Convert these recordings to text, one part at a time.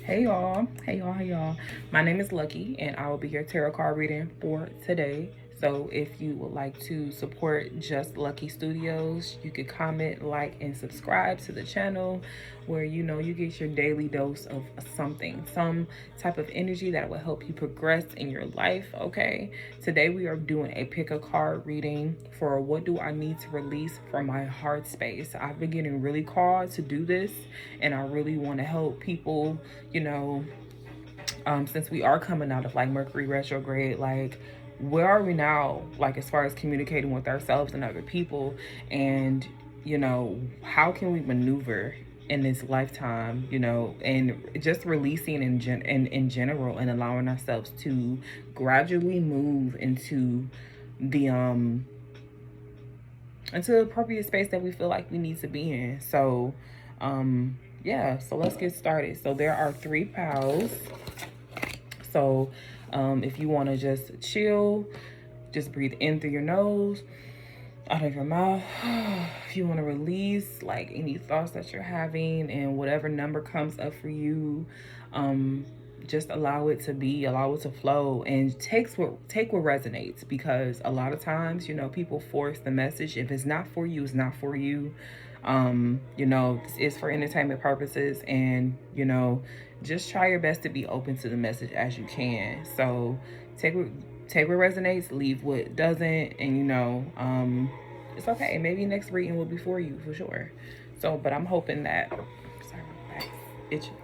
Hey y'all, hey y'all. My name is Lucky and I will be your tarot card reading for today. So if you would like to support Just Lucky Studios, you could comment, like, and subscribe to the channel where you get your daily dose of something, some type of energy that will help you progress in your life, okay? Today we are doing a pick a card reading for what do I need to release from my heart space. I've been getting really called to do this and I really want to help people, since we are coming out of like Mercury retrograde, like where are we now, like as far as communicating with ourselves and other people, and how can we maneuver in this lifetime, and just releasing in general, and allowing ourselves to gradually move the into the appropriate space that we feel like we need to be in. So yeah, so let's get started. So there are 3 piles. So if you want to just chill, just breathe in through your nose, out of your mouth. If you want to release like any thoughts that you're having, and whatever number comes up for you, just allow it to be, allow it to flow, and take what resonates. Because a lot of times, people force the message. If it's not for you, it's not for you. This is for entertainment purposes, and just try your best to be open to the message as you can. So take what resonates, leave what doesn't, and it's okay. Maybe next reading will be for you for sure. So, but I'm hoping that, sorry, my back's itching.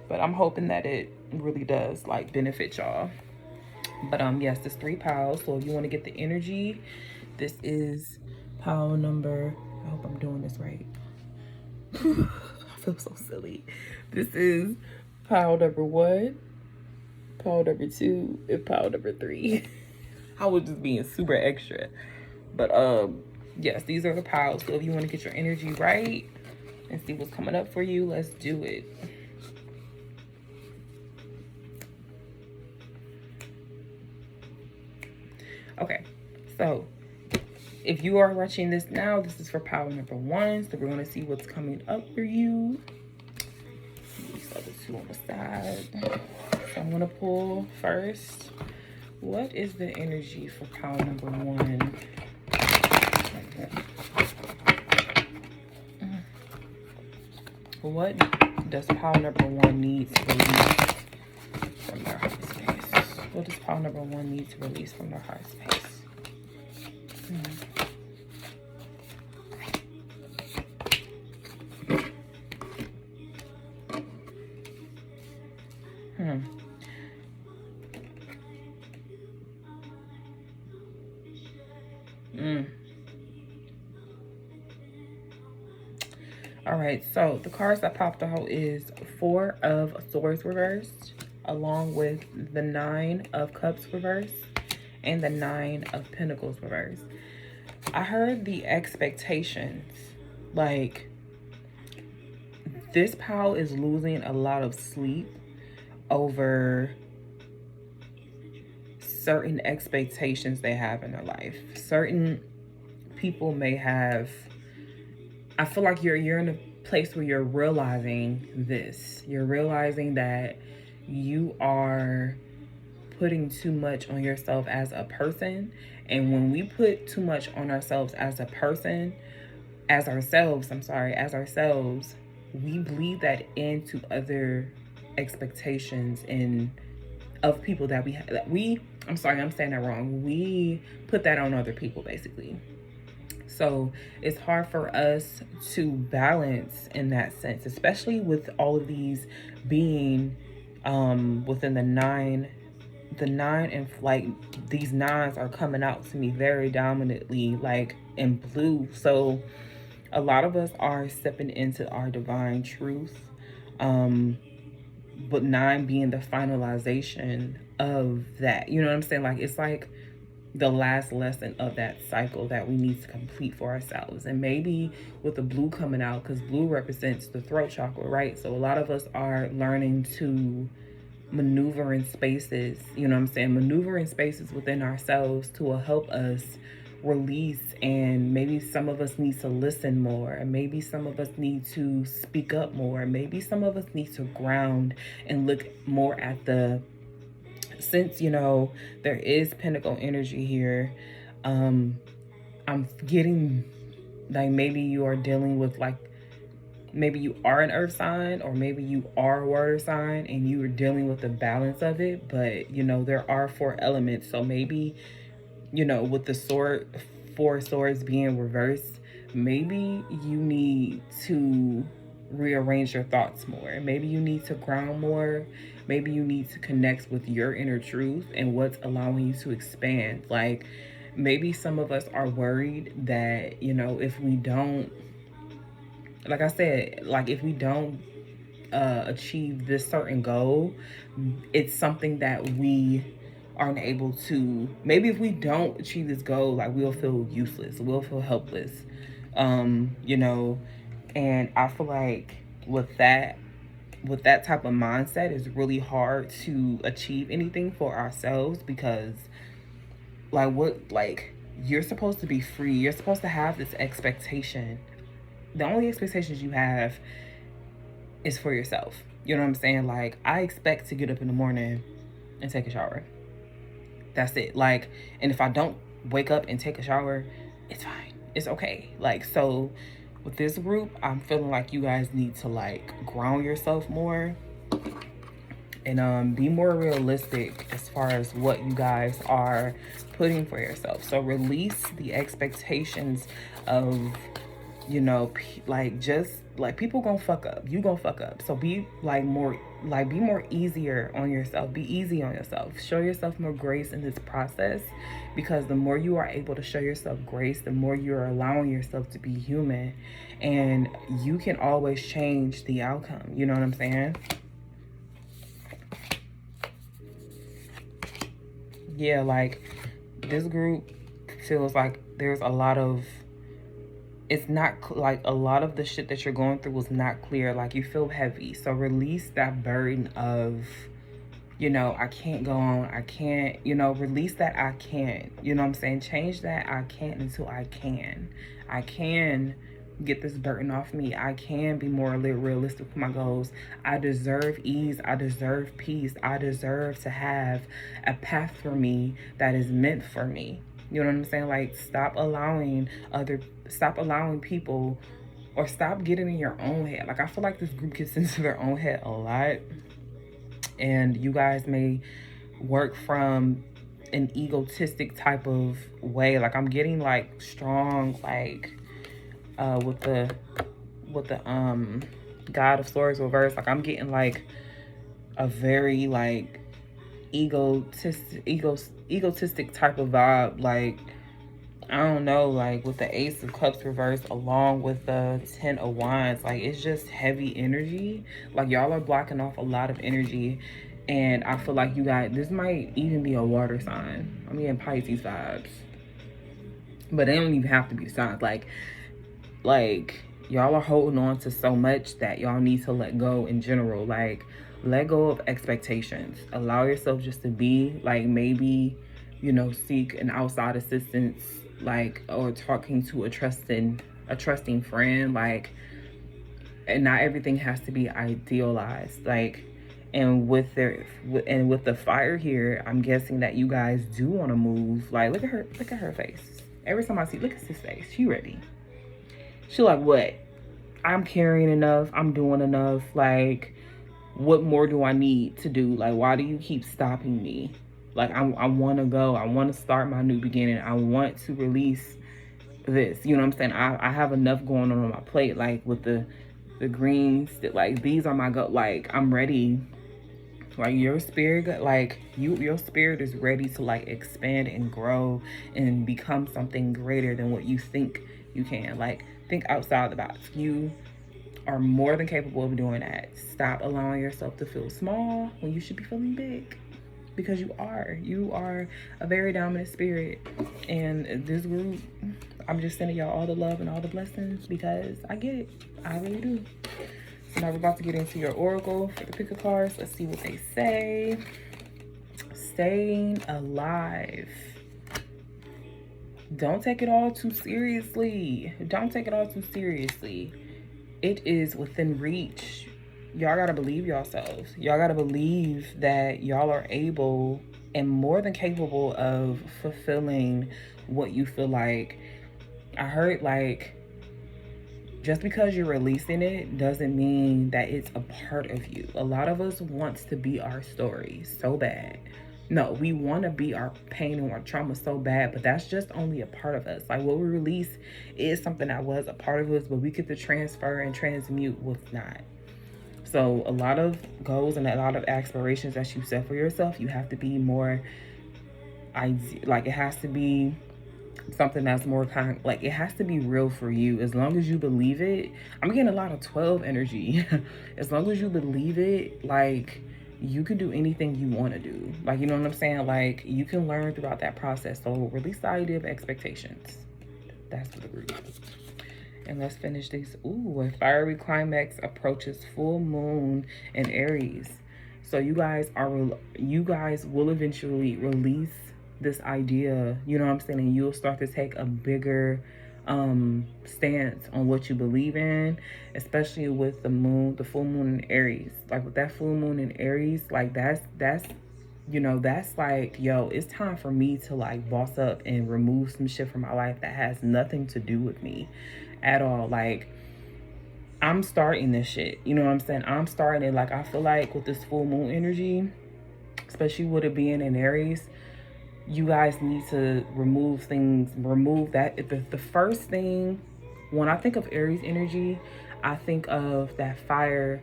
But I'm hoping that it really does like benefit y'all. But yes, there's 3 piles. So if you want to get the energy, this is pile number, I hope I'm doing this right. I feel so silly. This is pile number 1, pile number 2, and pile number 3. I was just being super extra. But yes, these are the piles. So if you want to get your energy right and see what's coming up for you, let's do it. Okay, so if you are watching this now, this is for pile number 1. So we're going to see what's coming up for you. These other 2 on the side. So I'm going to pull first. What is the energy for pile number 1? What does pile number 1 need to release from their heart space? What does pile number 1 need to release from their heart space? All right, so the cards that popped out is 4 of Swords reversed, along with the 9 of Cups reversed, and the 9 of Pentacles reversed. I heard the expectations, like this pile is losing a lot of sleep over certain expectations they have in their life. Certain people may have, I feel like you're in a place where you're realizing this. You're realizing that you are putting too much on yourself as a person. And when we put too much on ourselves as a person, as ourselves, we bleed that into other expectations and of people that we have. I'm sorry, I'm saying that wrong. We put that on other people, basically. So it's hard for us to balance in that sense, especially with all of these being within the 9, and like these 9s are coming out to me very dominantly, like in blue. So a lot of us are stepping into our divine truth, but 9 being the finalization of that. You know what I'm saying? Like it's like the last lesson of that cycle that we need to complete for ourselves. And maybe with the blue coming out, because blue represents the throat chakra, right? So a lot of us are learning to maneuver in spaces, maneuver in spaces within ourselves to help us release, and maybe some of us need to listen more, and maybe some of us need to speak up more, maybe some of us need to ground and look more at the, since, you know, there is Pentacle energy here. I'm getting like maybe you are dealing with like, maybe you are an earth sign, or maybe you are a water sign and you are dealing with the balance of it. But you know, there are 4 elements, so maybe, you know, with the sword, 4 swords being reversed, maybe you need to rearrange your thoughts more. Maybe you need to ground more. Maybe you need to connect with your inner truth and what's allowing you to expand. Like, maybe some of us are worried that, you know, if we don't, like I said, like if we don't achieve this certain goal, it's something that we aren't able to, maybe if we don't achieve this goal, like we'll feel useless, we'll feel helpless, you know. And I feel like with that type of mindset, it's really hard to achieve anything for ourselves, because like you're supposed to be free, you're supposed to have this expectation. The only expectations you have is for yourself. You know what I'm saying? Like, I expect to get up in the morning and take a shower. That's it. Like, and if I don't wake up and take a shower, it's fine. It's okay. Like, so with this group, I'm feeling like you guys need to like ground yourself more and be more realistic as far as what you guys are putting for yourself. So release the expectations of, you know, like, just like, people gonna fuck up, you gonna fuck up, so be like more, like, be more easier on yourself, be easy on yourself, show yourself more grace in this process, because the more you are able to show yourself grace, the more you're allowing yourself to be human, and you can always change the outcome. You know what I'm saying? Yeah, like, this group feels like there's a lot of, it's not like a lot of the shit that you're going through was not clear. Like, you feel heavy. So release that burden of, you know, I can't go on. I can't, you know, release that I can't. You know what I'm saying? Change that I can't into I can. I can get this burden off me. I can be more realistic with my goals. I deserve ease. I deserve peace. I deserve to have a path for me that is meant for me. You know what I'm saying? Like, stop allowing people, or stop getting in your own head. Like, I feel like this group gets into their own head a lot, and you guys may work from an egotistic type of way. Like, I'm getting like strong, like with the God of Swords reverse. Like, I'm getting like a very like egotistic type of vibe. Like, I don't know, like with the Ace of Cups reversed along with the 10 of Wands, like, it's just heavy energy. Like, y'all are blocking off a lot of energy, and I feel like you guys, this might even be a water sign. I'm getting Pisces vibes, but they don't even have to be signs. Like y'all are holding on to so much that y'all need to let go in general. Like, let go of expectations. Allow yourself just to be, like, maybe, you know, seek an outside assistance, like, or talking to a trusting friend. Like, and not everything has to be idealized. Like, and with the fire here, I'm guessing that you guys do want to move. Like, look at her face. Every time I see, look at his face. She ready. She like, what? I'm carrying enough. I'm doing enough. Like, what more do I need to do? Like, why do you keep stopping me? Like, I want to go. I want to start my new beginning. I want to release this. You know what I'm saying? I have enough going on my plate. Like, with the greens, like, these are my go. Like, I'm ready. Like, your spirit, like, your spirit is ready to, like, expand and grow and become something greater than what you think you can. Like, think outside the box. You are more than capable of doing that. Stop allowing yourself to feel small when you should be feeling big, because you are a very dominant spirit. And this group, I'm just sending y'all all the love and all the blessings, because I get it. I really do. So now we're about to get into your oracle for the pick of cards. Let's see what they say. Staying alive. Don't take it all too seriously. Don't take it all too seriously. It is within reach. Y'all gotta believe yourselves. Y'all gotta believe that y'all are able and more than capable of fulfilling what you feel like. I heard like, just because you're releasing it doesn't mean that it's a part of you. A lot of us wants to be our story so bad. No, we want to be our pain and our trauma so bad, but that's just only a part of us. Like what we release is something that was a part of us, but we get to transfer and transmute what's not. So a lot of goals and a lot of aspirations that you set for yourself, you have to be more, like it has to be something that's more kind, like it has to be real for you. As long as you believe it, I'm getting a lot of 12 energy. As long as you believe it, like you can do anything you want to do. Like, you know what I'm saying? Like you can learn throughout that process. So release the idea of expectations. That's for the group. And let's finish these. Ooh, a fiery climax approaches full moon in Aries. So you guys will eventually release this idea, you know what I'm saying, and you'll start to take a bigger stance on what you believe in, especially with the full moon in Aries. Like with that full moon in Aries, like that's you know, that's like, yo, it's time for me to like boss up and remove some shit from my life that has nothing to do with me at all. Like I'm starting this shit, you know what I'm saying? I'm starting it. Like I feel like with this full moon energy, especially with it being in Aries, you guys need to remove that. The first thing, when I think of Aries energy, I think of that fire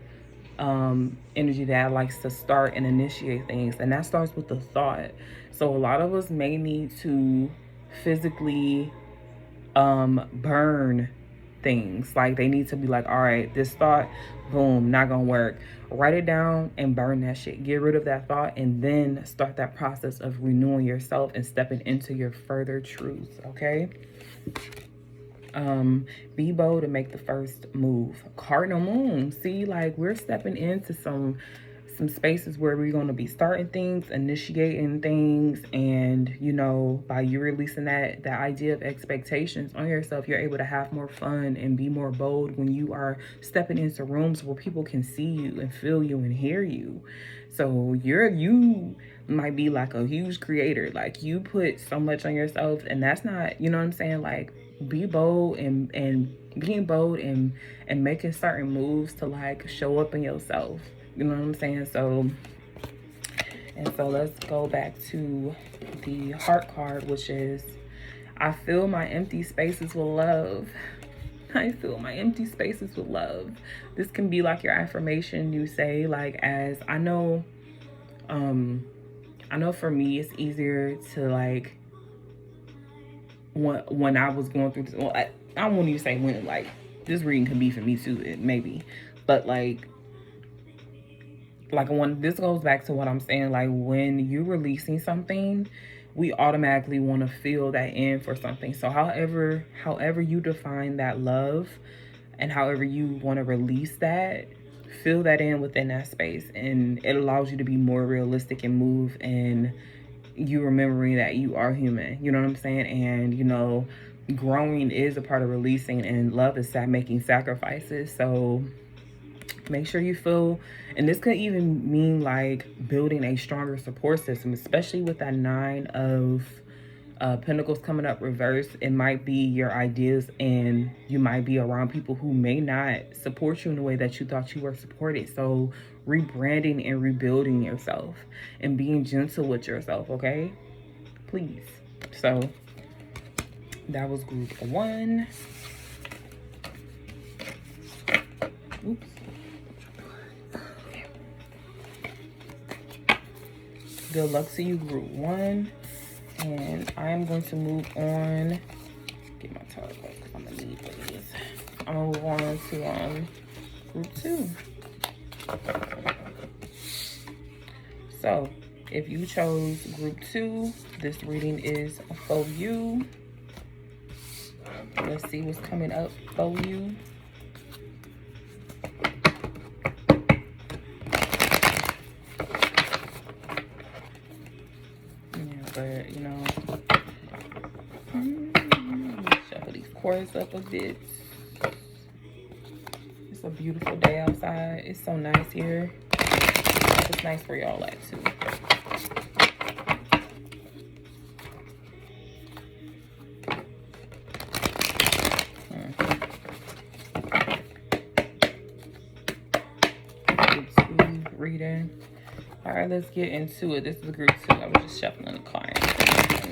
energy that likes to start and initiate things, and that starts with the thought. So a lot of us may need to physically burn things. Like they need to be like, all right, this thought, boom, not gonna work. Write it down and burn that shit. Get rid of that thought and then start that process of renewing yourself and stepping into your further truth. Okay. Be bold and make the first move. Cardinal moon. See, like we're stepping into some spaces where we're going to be starting things, initiating things, and you know, by you releasing that idea of expectations on yourself, you're able to have more fun and be more bold when you are stepping into rooms where people can see you and feel you and hear you. So you might be like a huge creator, like you put so much on yourself, and that's not, you know what I'm saying, like be bold and being bold and making certain moves to like show up in yourself. You know what I'm saying? So let's go back to the heart card, which is, I fill my empty spaces with love. I fill my empty spaces with love. This can be like your affirmation you say, like, as I know for me, it's easier to like, when I was going through this, well, I don't want you to say when, like, this reading can be for me too, maybe, but like when this goes back to what I'm saying, like when you're releasing something, we automatically want to feel that in for something. So however you define that love and however you want to release that, feel that in within that space, and it allows you to be more realistic and move, and you remembering that you are human, you know what I'm saying? And you know, growing is a part of releasing, and love is making sacrifices. So make sure you feel, and this could even mean like building a stronger support system, especially with that 9 of Pentacles coming up reverse. It might be your ideas, and you might be around people who may not support you in the way that you thought you were supported. So rebranding and rebuilding yourself and being gentle with yourself, okay? Please. So that was group 1. Oops. Good luck to you, group 1. And I'm going to move on. Get my tarot cards because I'm going to need these. I'm going to move on to group 2. So, if you chose group 2, this reading is for you. Let's see what's coming up for you. But you know, chorus up a bit. It's a beautiful day outside. It's so nice here. It's nice for y'all at too. Reading. All right, let's get into it. This is group 2. I was just shuffling the cards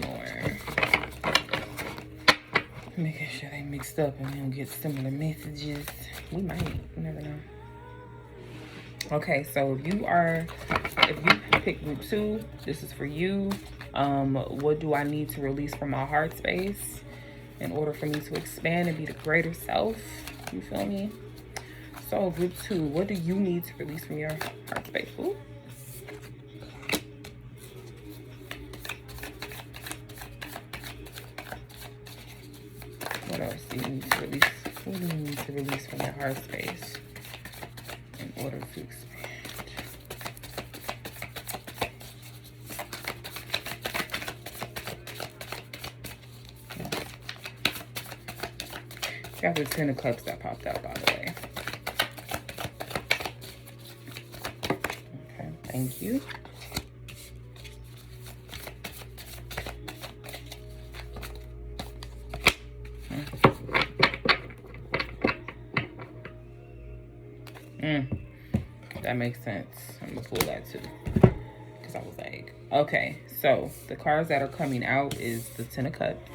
more, making sure they mixed up and we don't get similar messages. We might, you never know. Okay, so if you pick group 2, this is for you. What do I need to release from my heart space in order for me to expand and be the greater self? You feel me? So group 2, what do you need to release from your heart space? Ooh. What else do you need to release? What do you need to release from your heart space in order to expand? Got the 10 of Cups that popped out, by the way. Okay, thank you. That makes sense. I'm gonna pull that too, because I was like, okay, so the cards that are coming out is the 10 of Cups,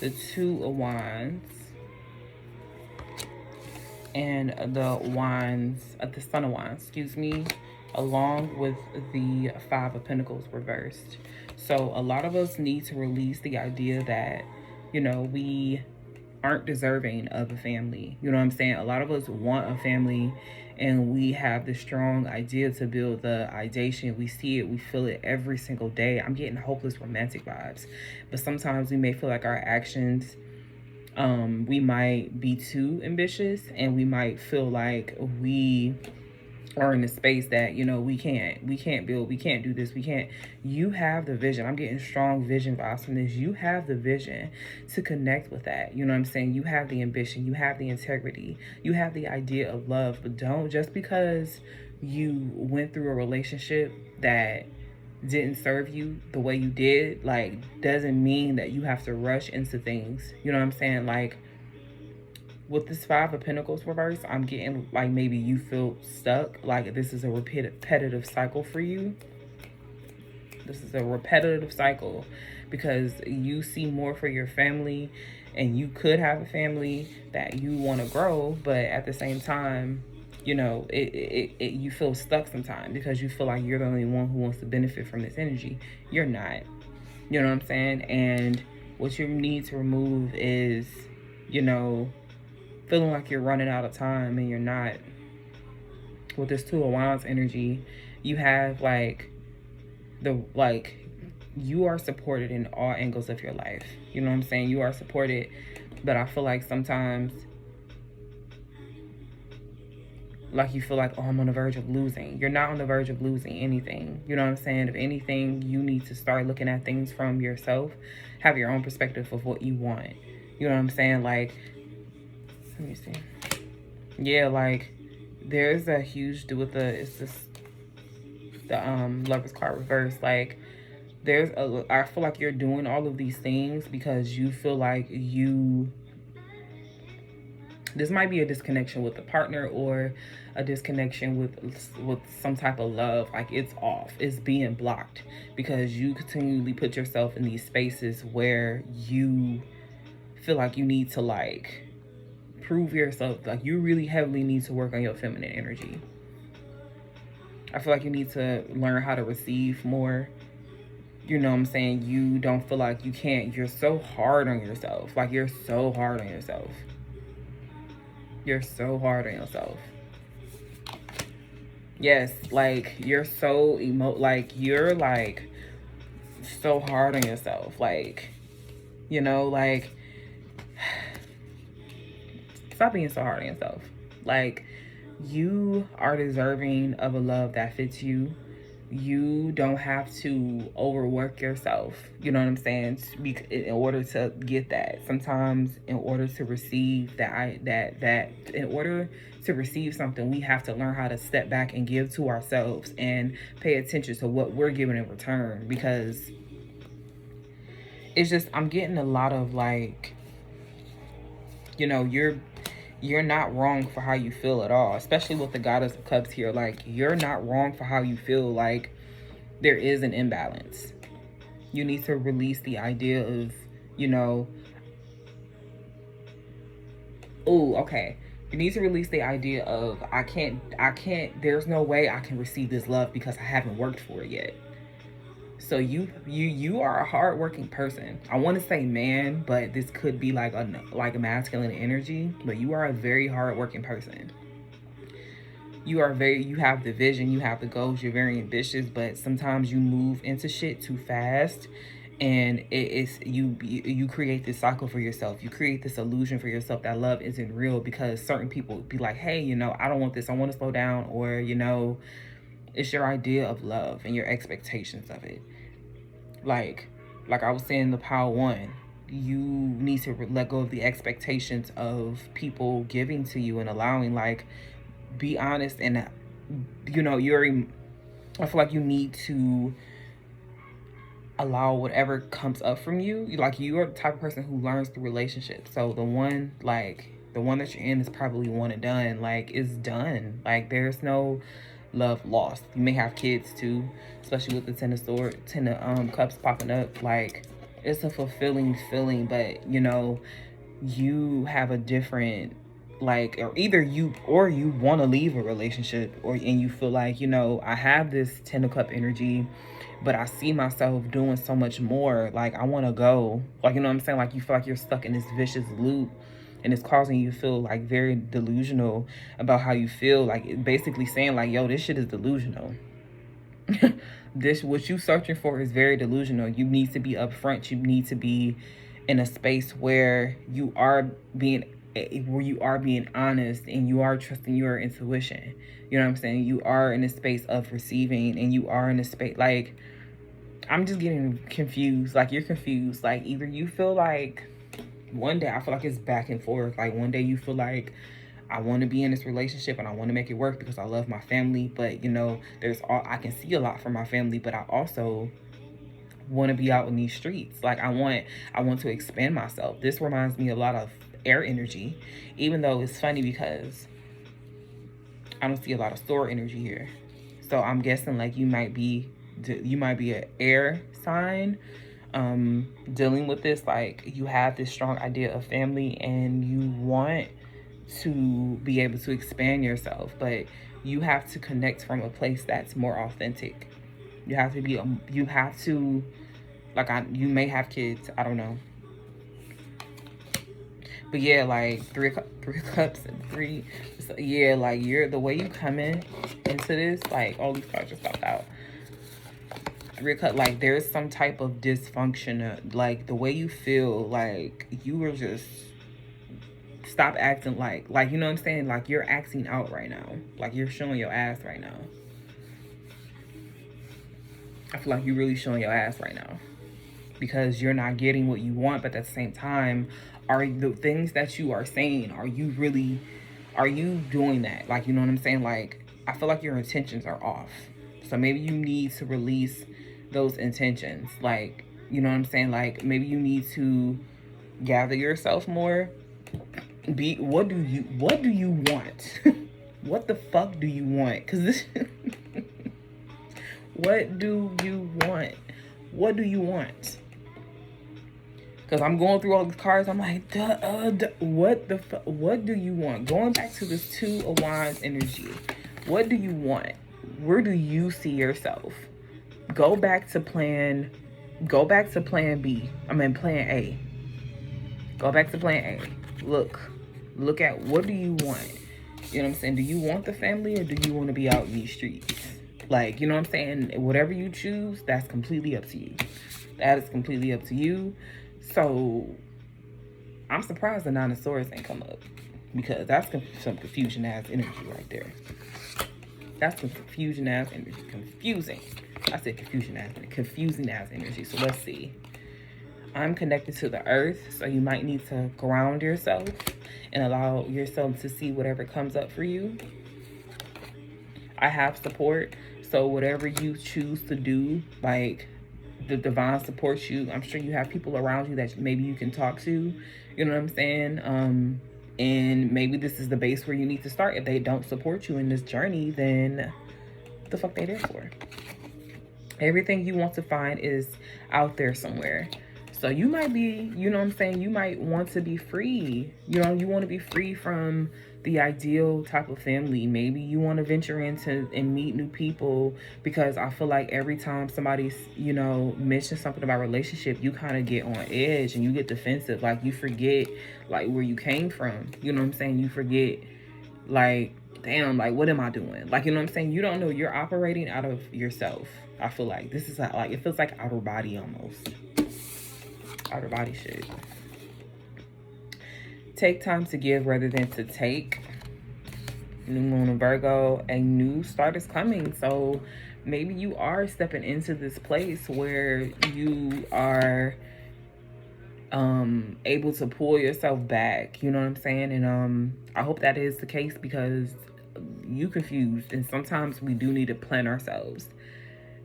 the 2 of Wands, and the Son of Wands, excuse me, along with the 5 of Pentacles reversed. So a lot of us need to release the idea that, you know, we aren't deserving of a family. You know what I'm saying? A lot of us want a family, and we have the strong idea to build the ideation. We see it, we feel it every single day. I'm getting hopeless romantic vibes, but sometimes we may feel like our actions, we might be too ambitious, and we might feel like we are in a space that, you know, we can't build, we can't do this, we can't. You have the vision. I'm getting strong vision vibes from this. You have the vision to connect with that. You know what I'm saying? You have the ambition, you have the integrity, you have the idea of love. But don't, just because you went through a relationship that didn't serve you the way you did, like, doesn't mean that you have to rush into things. You know what I'm saying? Like, with this 5 of Pentacles reverse, I'm getting like maybe you feel stuck. Like this is a repetitive cycle for you. This is a repetitive cycle because you see more for your family, and you could have a family that you want to grow, but at the same time, you know, you feel stuck sometimes because you feel like you're the only one who wants to benefit from this energy. You're not. You know what I'm saying? And what you need to remove is, you know, feeling like you're running out of time, and you're not. With this 2 of Wands energy, you have you are supported in all angles of your life. You know what I'm saying? You are supported, but I feel like sometimes, like, you feel like, oh, I'm on the verge of losing. You're not on the verge of losing anything. You know what I'm saying? If anything, you need to start looking at things from yourself, have your own perspective of what you want. You know what I'm saying? Like, let me see. Yeah, like, there's a huge with the Lover's card reverse. Like, I feel like you're doing all of these things because you feel like this might be a disconnection with a partner, or a disconnection with some type of love. Like, it's off, it's being blocked because you continually put yourself in these spaces where you feel like you need to, like, prove yourself. Like, you really heavily need to work on your feminine energy. I feel like you need to learn how to receive more. You know what I'm saying? You don't feel like you can't. You're so hard on yourself. Like, you're so hard on yourself. You're so hard on yourself. Yes, like, you're so you're like so hard on yourself. Like, you know, like, stop being so hard on yourself. Like, you are deserving of a love that fits you. You don't have to overwork yourself. You know what I'm saying? In order to get that. Sometimes in order to receive in order to receive something, we have to learn how to step back and give to ourselves and pay attention to what we're giving in return. Because it's just, I'm getting a lot of like, you know, you're not wrong for how you feel at all, especially with the Goddess of Cups here. Like, you're not wrong for how you feel. Like, there is an imbalance. You need to release the idea of, you know, oh, okay. You need to release the idea of, I can't, there's no way I can receive this love because I haven't worked for it yet. So you are a hardworking person. I want to say man, but this could be like a masculine energy. But you are a very hardworking person. You have the vision, you have the goals, you're very ambitious, but sometimes you move into shit too fast, and you create this cycle for yourself. You create this illusion for yourself that love isn't real because certain people be like, hey, you know, I don't want this, I want to slow down, or, you know, it's your idea of love and your expectations of it. Like I was saying, the Power One, you need to let go of the expectations of people giving to you and allowing, like, be honest. And, you know, I feel like you need to allow whatever comes up from you. Like, you are the type of person who learns through relationships. So the one that you're in is probably one and done. Like, it's done. Like, there's no love lost. You may have kids too, especially with the Ten of Cups popping up. Like, it's a fulfilling feeling, but, you know, you have a different, like, or either you want to leave a relationship, and you feel like, you know, I have this Ten of Cup energy, but I see myself doing so much more. Like, I want to go. Like, you know what I'm saying? Like, you feel like you're stuck in this vicious loop, and it's causing you to feel like very delusional about how you feel. Like, basically saying like, yo, this shit is delusional. This, what you searching for, is very delusional. You need to be upfront. You need to be in a space where you are being honest, and you are trusting your intuition. You know what I'm saying? You are in a space of receiving, and you are in a space, like, I'm just getting confused. Like, you're confused. Like, either you feel like, one day I feel like it's back and forth. Like, one day you feel like, I want to be in this relationship and I want to make it work because I love my family, but, you know, I can see a lot from my family, but I also want to be out in these streets. Like, I want to expand myself. This reminds me a lot of air energy, even though it's funny because I don't see a lot of store energy here. So I'm guessing like you might be an air sign, dealing with this. Like, you have this strong idea of family and you want to be able to expand yourself, but you have to connect from a place that's more authentic. You have to you may have kids, I don't know. But yeah, like three cups and three. So yeah, like the way you come into this, like all these cards just popped out. Three cup, like there's some type of dysfunction. Like the way you feel, like you were just stop acting like you know what I'm saying. Like you're acting out right now. Like you're showing your ass right now. I feel like you're really showing your ass right now because you're not getting what you want, but at the same time, are the things that you are saying, are you doing that? Like, you know what I'm saying? Like, I feel like your intentions are off. So maybe you need to release those intentions. Like, you know what I'm saying? Like, maybe you need to gather yourself more. What do you want? What the fuck do you want? Because this... What do you want? What do you want? Because I'm going through all these cards. I'm like, what do you want? Going back to this Two of Wands energy. What do you want? Where do you see yourself? Go back to plan B. I mean, plan A. Go back to plan A. Look at what do you want? You know what I'm saying? Do you want the family or do you want to be out in these streets? Like, you know what I'm saying? Whatever you choose, that's completely up to you. That is completely up to you. So, I'm surprised the Nine of Swords ain't come up. Because that's some confusion-ass energy right there. That's some confusion ass energy. Confusing. I said confusion ass energy. Confusing ass energy. So let's see. I'm connected to the earth, so you might need to ground yourself and allow yourself to see whatever comes up for you. I have support, so whatever you choose to do, like, the divine supports you. I'm sure you have people around you that maybe you can talk to, you know what I'm saying? And maybe this is the base where you need to start. If they don't support you in this journey, then what the fuck they there for? Everything you want to find is out there somewhere. So you might be, you know what I'm saying, you might want to be free. You know, you want to be free from the ideal type of family. Maybe you want to venture into and meet new people, because I feel like every time somebody's, you know, mentions something about relationship, you kind of get on edge and you get defensive. Like, you forget, like, where you came from. You know what I'm saying? You forget, like, damn, like, what am I doing? Like, you know what I'm saying? You don't know. You're operating out of yourself. I feel like this is like, it feels like outer body almost. Outer body shit. Take time to give rather than to take. New moon in Virgo, a new start is coming. So maybe you are stepping into this place where you are able to pull yourself back. You know what I'm saying? And I hope that is the case, because you confused, and sometimes we do need to plan ourselves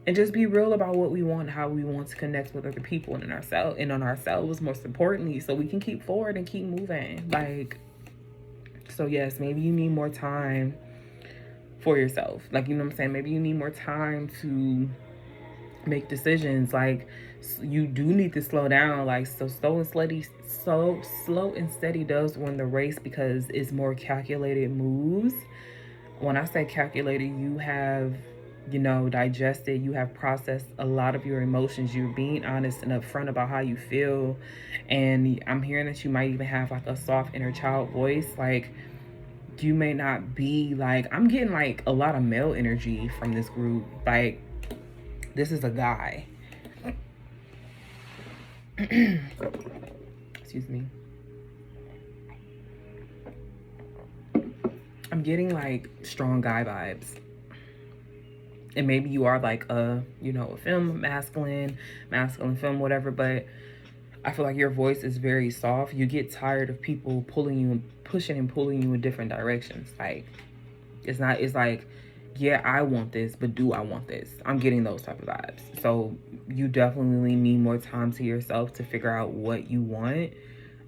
and just be real about what we want, how we want to connect with other people and on ourselves, most importantly, so we can keep forward and keep moving. Like, so yes, maybe you need more time for yourself. Like, you know what I'm saying? Maybe you need more time to make decisions. Like, you do need to slow down. Like, so slow and steady does win the race, because it's more calculated moves. When I say calculated, you have, you know, digested, you have processed a lot of your emotions. You're being honest and upfront about how you feel. And I'm hearing that you might even have like a soft inner child voice. Like, you may not be like, I'm getting like a lot of male energy from this group. Like, this is a guy. Excuse me. I'm getting like strong guy vibes. And maybe you are like a, you know, a femme, masculine femme, whatever, but I feel like your voice is very soft. You get tired of people pulling you and pushing and pulling you in different directions. Like, it's like, yeah, I want this, but do I want this? I'm getting those type of vibes. So you definitely need more time to yourself to figure out what you want.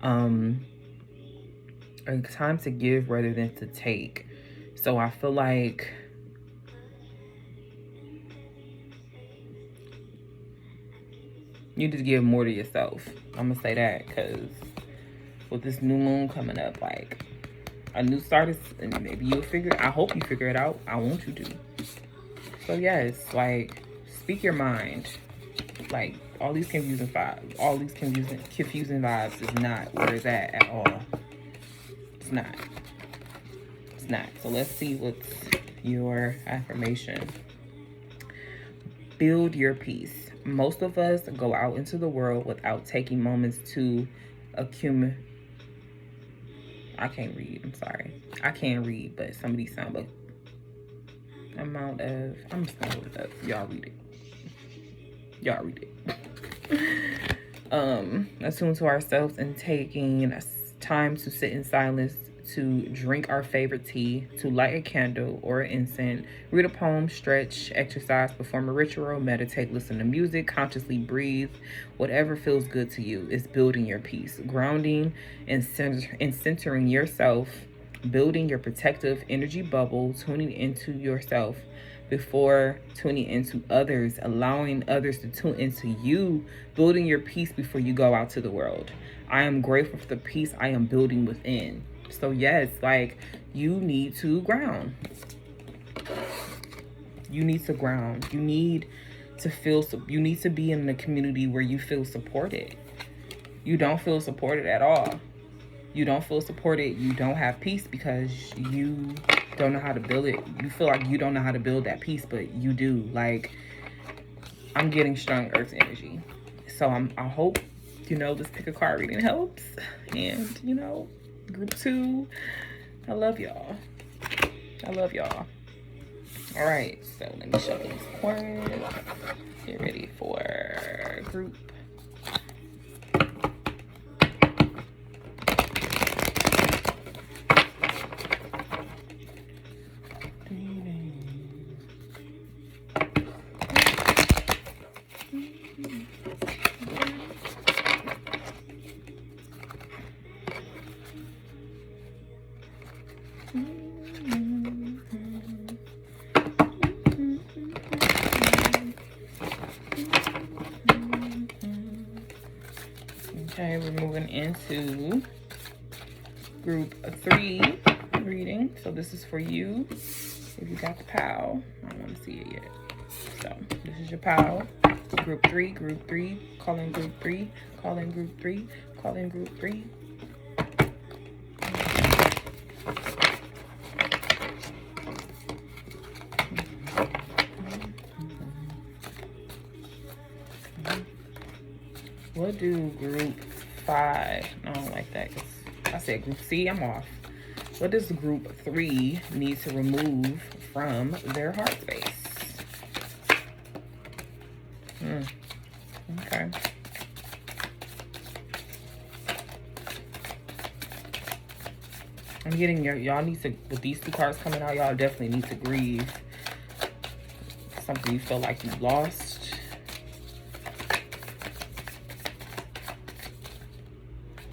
And time to give rather than to take. So I feel like you just give more to yourself. I'm gonna say that, because with this new moon coming up, like, a new start is, and maybe you'll I hope you figure it out. I want you to. So yes, like, speak your mind. Like, all these confusing vibes, confusing vibes is not where it's at all. It's not. It's not. So let's see what's your affirmation. Build your peace. Most of us go out into the world without taking moments to accumulate. I can't read. I'm sorry. I can't read, but some of these sound like amount of. I'm just gonna hold it up. Y'all read it. Y'all read it. Attune to ourselves and taking time to sit in silence, to drink our favorite tea, to light a candle or an incense, read a poem, stretch, exercise, perform a ritual, meditate, listen to music, consciously breathe. Whatever feels good to you is building your peace, grounding and centering yourself, building your protective energy bubble, tuning into yourself before tuning into others, allowing others to tune into you, building your peace before you go out to the world. I am grateful for the peace I am building within. So yes, like, you need to ground. You need to ground. You need to feel, you need to be in a community where you feel supported. You don't feel supported at all. You don't feel supported. You don't have peace because you don't know how to build it. You feel like you don't know how to build that peace, but you do. Like, I'm getting strong earth energy. So I hope, you know, this pick a card reading helps. And, you know, group 2, I love y'all. I love y'all. All right, so let me shuffle these cards. Get ready for group. Okay, we're moving into group 3 reading. So this is for you. If you got the POW, I don't want to see it yet. So this is your POW. Group 3, call in group 3, call in group 3, call in group 3. What do group 5? I don't like that. I said group C, I'm off. What does group 3 need to remove from their heart space? Okay. I'm getting y'all need to, with these 2 cards coming out, y'all definitely need to grieve something you feel like you lost.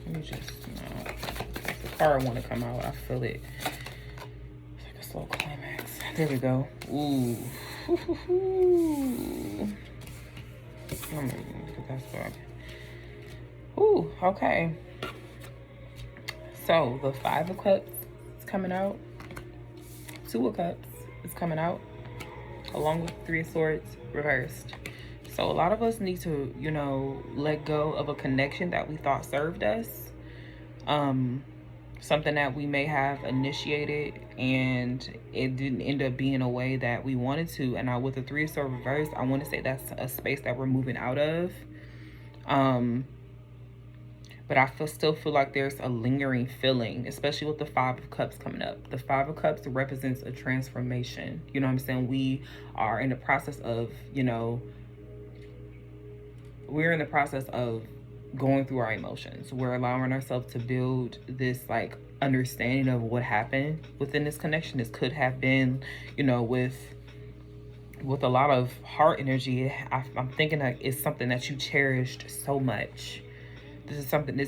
Let me just, the card want to come out. I feel it. It's like a slow climax. There we go. Ooh. Ooh, okay. So the 5 of Cups is coming out. 2 of Cups is coming out, along with 3 of Swords reversed. So a lot of us need to, you know, let go of a connection that we thought served us. Something that we may have initiated and it didn't end up being a way that we wanted to. And with the 3 of Swords reversed, I want to say that's a space that we're moving out of. But I still feel like there's a lingering feeling, especially with the 5 of Cups coming up. The 5 of Cups represents a transformation. You know what I'm saying? We are in the process of, you know, we're in the process of going through our emotions. We're allowing ourselves to build this like understanding of what happened within this connection. This could have been, you know, with a lot of heart energy. I'm thinking that it's something that you cherished so much. This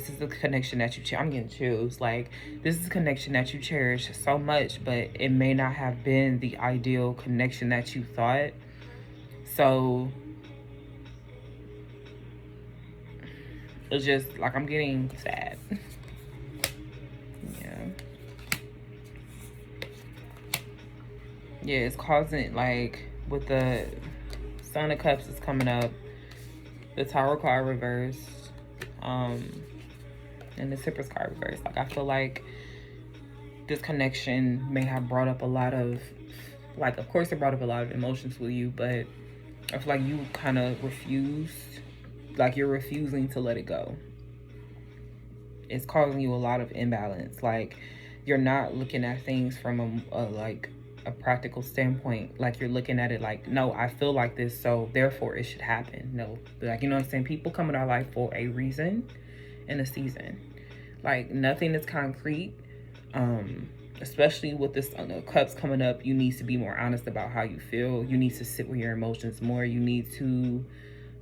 is a connection that you I'm getting chills. Like, this is a connection that you cherish so much, but it may not have been the ideal connection that you thought. So it's just like, I'm getting sad. Yeah, it's causing, like, with the Son of Cups is coming up, the Tower card reversed, and the Temperance card reversed. Like, I feel like this connection may have brought up a lot of, like, of course it brought up a lot of emotions with you, but I feel like you kind of refused, like, you're refusing to let it go. It's causing you a lot of imbalance. Like, you're not looking at things from a practical standpoint. Like, you're looking at it like, no, I feel like this, so therefore it should happen. No, like, you know what I'm saying? People come in our life for a reason and a season. Like, nothing is concrete. Especially with this Cups coming up, you need to be more honest about how you feel. You need to sit with your emotions more. You need to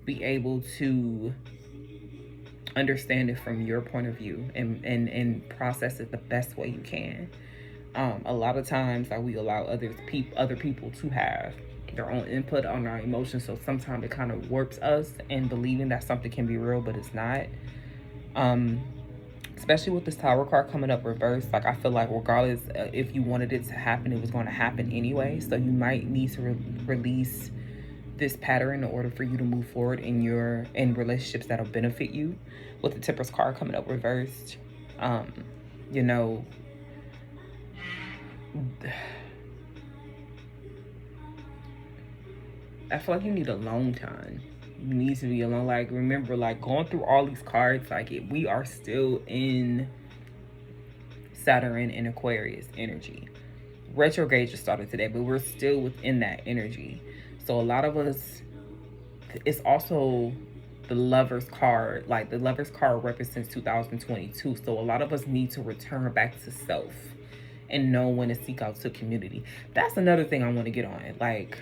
be able to understand it from your point of view and process it the best way you can. A lot of times we allow other people to have their own input on our emotions, so sometimes it kind of warps us in believing that something can be real, but it's not. Especially with this Tower card coming up reversed, like, I feel like regardless if you wanted it to happen, it was going to happen anyway. So you might need to release this pattern in order for you to move forward in relationships that'll benefit you. With the Temperance card coming up reversed, you know, I feel like you need alone time. You need to be alone. Like, remember, like, going through all these cards, like, we are still in Saturn and Aquarius energy. retrograde just started today, but we're still within that energy. So a lot of us, it's also the Lover's card. Like, the Lover's card represents 2022. So a lot of us need to return back to self and know when to seek out to community. That's another thing I want to get on. Like,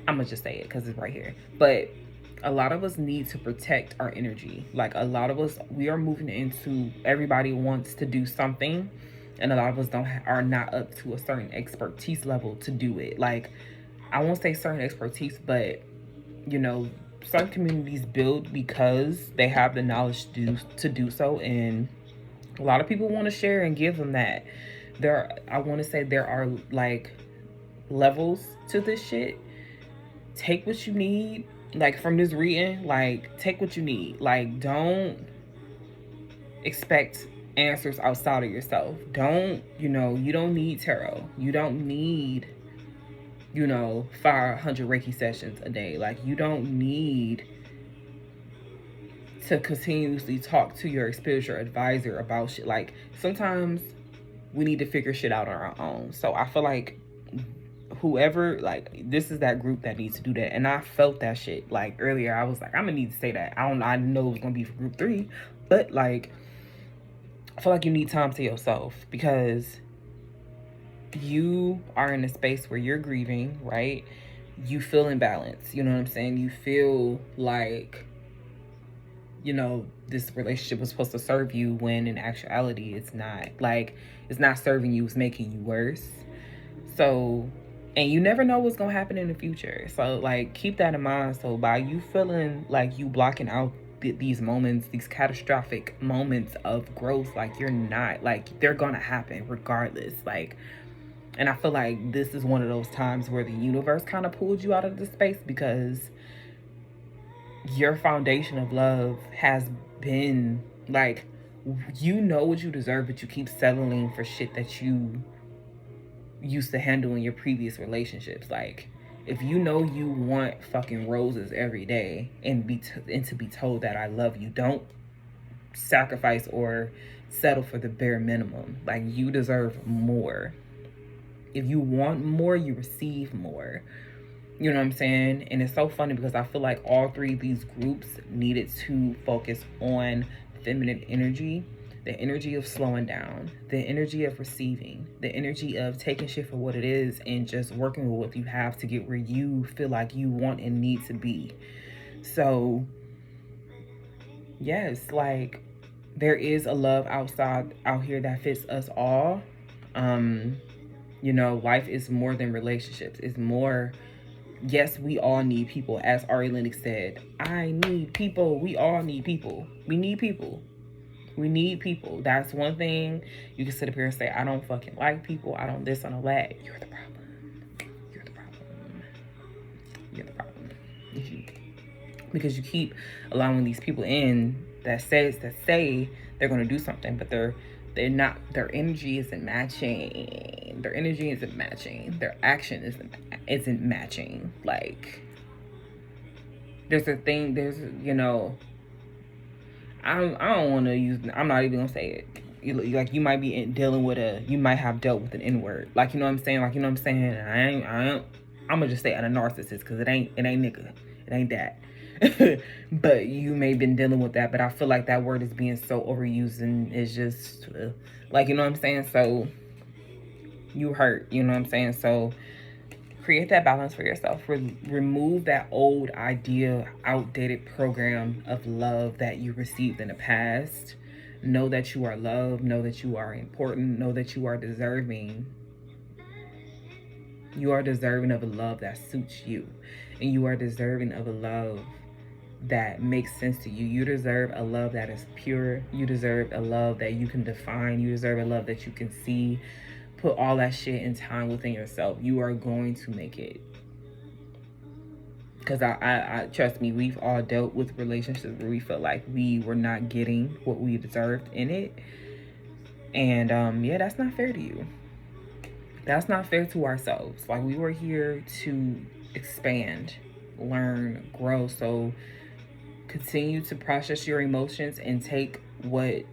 I'm gonna just say it because it's right here. But a lot of us need to protect our energy. Like, a lot of us, we are moving into, everybody wants to do something, and a lot of us are not up to a certain expertise level to do it. Like, I won't say certain expertise, but you know, certain communities build because they have the knowledge to do so, and a lot of people want to share and give them that. I want to say there are like levels to this shit. Take what you need, like, from this reading. Like, take what you need. Like, don't expect answers outside of yourself. Don't, you don't need tarot. You don't need 500 Reiki sessions a day. Like, you don't need to continuously talk to your spiritual advisor about shit. Like, sometimes we need to figure shit out on our own. So I feel like whoever, like, this is that group that needs to do that. And I felt that shit. Like, earlier I was like, I'm gonna need to say that. I know it was gonna be for group 3, but like, I feel like you need time to yourself, because you are in a space where you're grieving, right? You feel imbalanced, you know what I'm saying? You feel like, this relationship was supposed to serve you, when in actuality it's not. Like, it's not serving you, it's making you worse. So, and you never know what's gonna happen in the future. So, like, keep that in mind. So by you feeling like you blocking out these moments, these catastrophic moments of growth, like, you're not, like, they're gonna happen regardless. Like, and I feel like this is one of those times where the universe kind of pulled you out of the space, because your foundation of love has been, like, you know what you deserve, but you keep settling for shit that you used to handle in your previous relationships. Like, if you know you want fucking roses every day and to be told that I love you, don't sacrifice or settle for the bare minimum. Like, you deserve more. If you want more, you receive more. You know what I'm saying? And it's so funny because I feel like all 3 of these groups needed to focus on feminine energy, the energy of slowing down, the energy of receiving, the energy of taking shit for what it is and just working with what you have to get where you feel like you want and need to be. So, yes, like, there is a love out here that fits us all. Life is more than relationships. It's more, yes, we all need people. As Ari Lennox said, I need people. We all need people. We need people. We need people. That's one thing. You can sit up here and say, I don't fucking like people. I don't this, I don't that. You're the problem. You're the problem. You're the problem. Because you keep allowing these people in that say they're going to do something, but they're not. Their energy isn't matching. Their energy isn't matching. Their action isn't matching. Like, there's a thing. I don't want to use. I'm not even gonna say it. Like, you might be you might have dealt with an N-word. Like, you know what I'm saying? Like, you know what I'm saying? And I'm gonna just say I'm a narcissist, because it ain't nigga. It ain't that. But you may have been dealing with that. But I feel like that word is being so overused, and it's just like, you know what I'm saying? So you hurt, you know what I'm saying? So create that balance for yourself. Remove that old idea, outdated program of love that you received in the past. Know that you are loved. Know that you are important. Know that you are deserving. You are deserving of a love that suits you. And you are deserving of a love that makes sense to you. You deserve a love that is pure. You deserve a love that you can define. You deserve a love that you can see. Put all that shit in time within yourself. You are going to make it. Because I trust me, we've all dealt with relationships where we felt like we were not getting what we deserved in it. And yeah, that's not fair to you. That's not fair to ourselves. Like, we were here to expand, learn, grow. So continue to process your emotions and take what,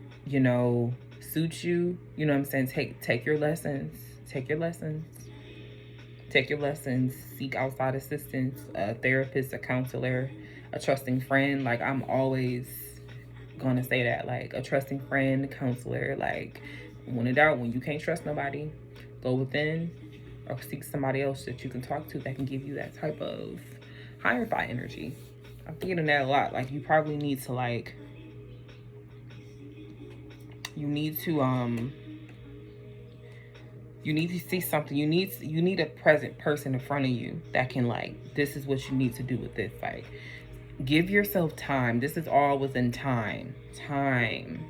suits you. You know what I'm saying? Take your lessons. Take your lessons. Take your lessons. Seek outside assistance, a therapist, a counselor, a trusting friend. Like, I'm always gonna say that. Like, a trusting friend, counselor. Like, when in doubt, when you can't trust nobody, go within or seek somebody else that you can talk to that can give you that type of Hierophant energy. I'm getting that a lot. Like, you probably need to, like, you need to see something. You need a present person in front of you that can, like, this is what you need to do with this. Like, give yourself time. This is all within time. Time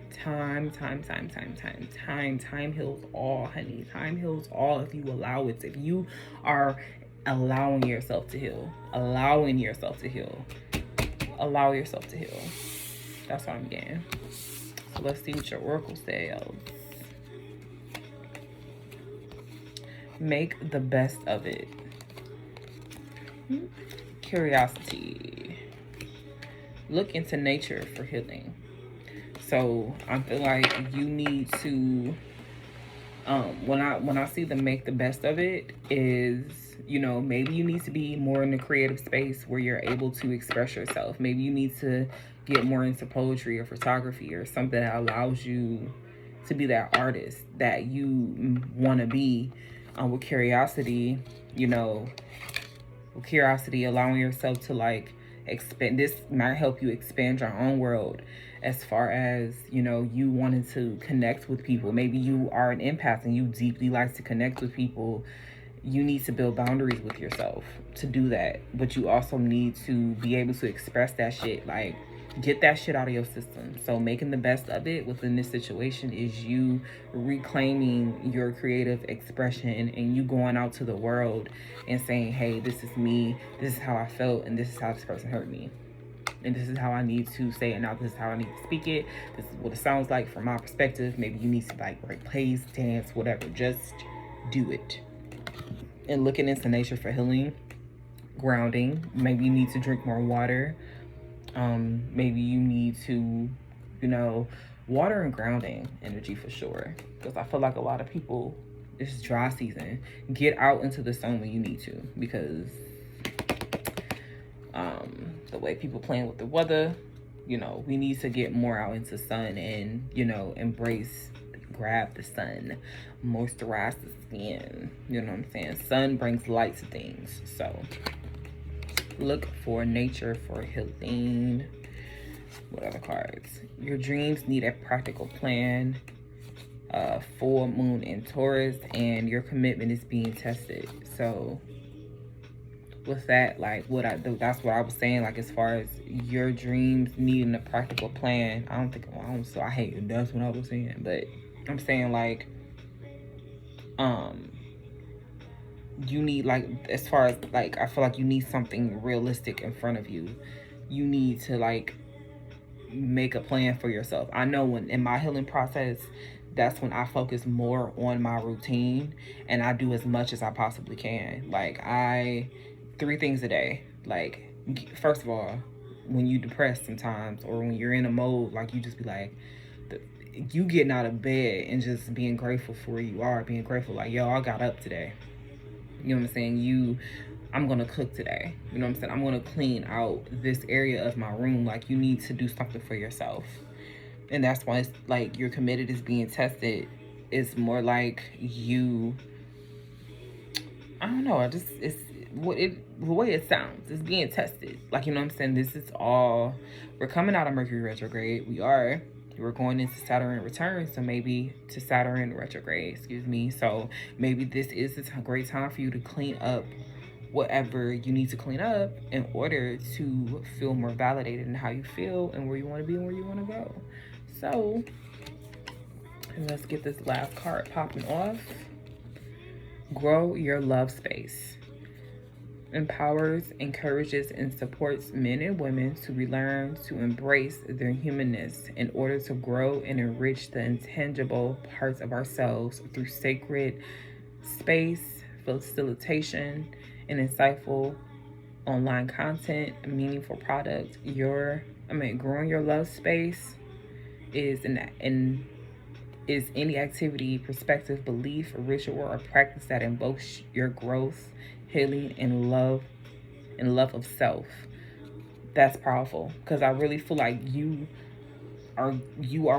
heals all, honey. Time heals all if you allow it. If you are allowing yourself to heal. Allowing yourself to heal. Allow yourself to heal. That's what I'm getting. So let's see what your oracle says. Make the best of it. Curiosity. Look into nature for healing. So I feel like you need to, when I see the make the best of it is, you know, maybe you need to be more in the creative space where you're able to express yourself. Maybe you need to get more into poetry or photography or something that allows you to be that artist that you want to be. With curiosity, you know, with curiosity, allowing yourself to, like, expand. This might help you expand your own world as far as, you know, you wanting to connect with people. Maybe you are an empath and you deeply like to connect with people. You need to build boundaries with yourself to do that. But you also need to be able to express that shit. Like, get that shit out of your system. So making the best of it within this situation is you reclaiming your creative expression and you going out to the world and saying, hey, this is me, this is how I felt, and this is how this person hurt me, and this is how I need to say it now, this is how I need to speak it, this is what it sounds like from my perspective. Maybe you need to, like, write plays, dance, whatever. Just do it. And looking into nature for healing, grounding. Maybe you need to drink more water. Maybe you need to, you know, water and grounding energy for sure. Because I feel like a lot of people, it's dry season. Get out into the sun when you need to. Because the way people playing with the weather, you know, we need to get more out into sun and, you know, embrace, grab the sun, moisturize the skin. You know what I'm saying? Sun brings light to things. So look for nature for healing. What other cards? Your dreams need a practical plan. Full moon in Taurus, and your commitment is being tested. So with that, like, what I do, that's what I was saying. Like, as far as your dreams needing a practical plan, I hate it. That's what I was saying. But I'm saying, like, you need, like, as far as, like, I feel like you need something realistic in front of you. You need to, like, make a plan for yourself. I know when in my healing process, that's when I focus more on my routine and I do as much as I possibly can. Like, 3 things a day. Like, first of all, when you depressed sometimes or when you're in a mode, like, you just be like, you getting out of bed and just being grateful for where you are, being grateful, like, yo, I got up today. You know what I'm saying? I'm going to cook today. You know what I'm saying? I'm going to clean out this area of my room. Like, you need to do something for yourself. And that's why it's like you're committed is being tested. It's more like you, I don't know. It's the way it sounds. It's being tested. Like, you know what I'm saying? This is all, we're coming out of Mercury retrograde. We're going into Saturn return, so maybe to Saturn retrograde, excuse me. So maybe this is a great time for you to clean up whatever you need to clean up in order to feel more validated in how you feel and where you want to be and where you want to go. So let's get this last card popping off. Grow your love space. Empowers, encourages, and supports men and women to relearn to embrace their humanness in order to grow and enrich the intangible parts of ourselves through sacred space, facilitation, and insightful online content, meaningful product. Growing your love space is is any activity, perspective, belief, ritual, or practice that invokes your growth, healing, and love of self. That's powerful, because I really feel like you are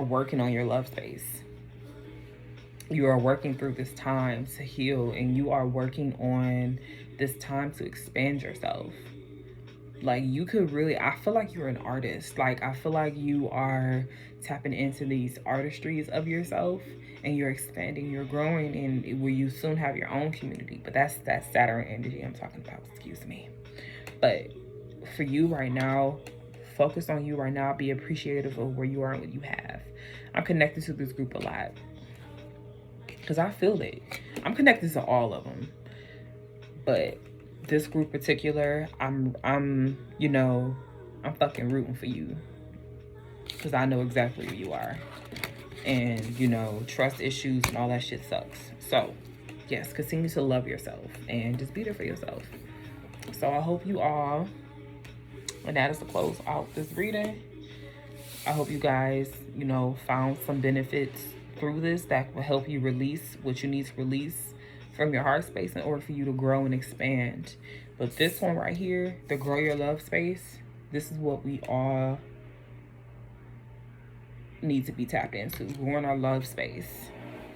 working on your love space. You are working through this time to heal, and you are working on this time to expand yourself. Like, you could really, I feel like you're an artist. Like, I feel like you are tapping into these artistries of yourself, and you're expanding, you're growing, and where you soon have your own community. But that's that Saturn energy I'm talking about, excuse me. But for you right now, focus on you right now. Be appreciative of where you are and what you have. I'm connected to this group a lot, because I feel it. I'm connected to all of them, but this group particular, I'm fucking rooting for you, because I know exactly who you are. And trust issues and all that shit sucks. So yes, continue to love yourself and just be there for yourself. So I hope you all, and that is to close out this reading, I hope you guys found some benefits through this that will help you release what you need to release from your heart space in order for you to grow and expand. But this one right here, the grow your love space, this is what we all need to be tapped into. Growing our love space.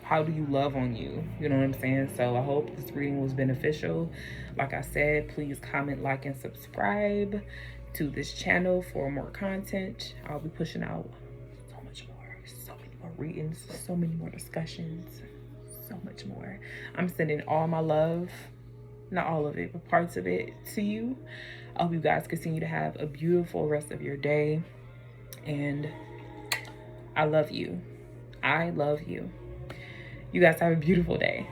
How do you love on you? You know what I'm saying? So I hope this reading was beneficial. Like I said, please comment, like, and subscribe to this channel for more content. I'll be pushing out so many more readings, so many more discussions, so much more. I'm sending all my love, not all of it, but parts of it to you. I hope you guys continue to have a beautiful rest of your day. And I love you. I love you. You guys have a beautiful day.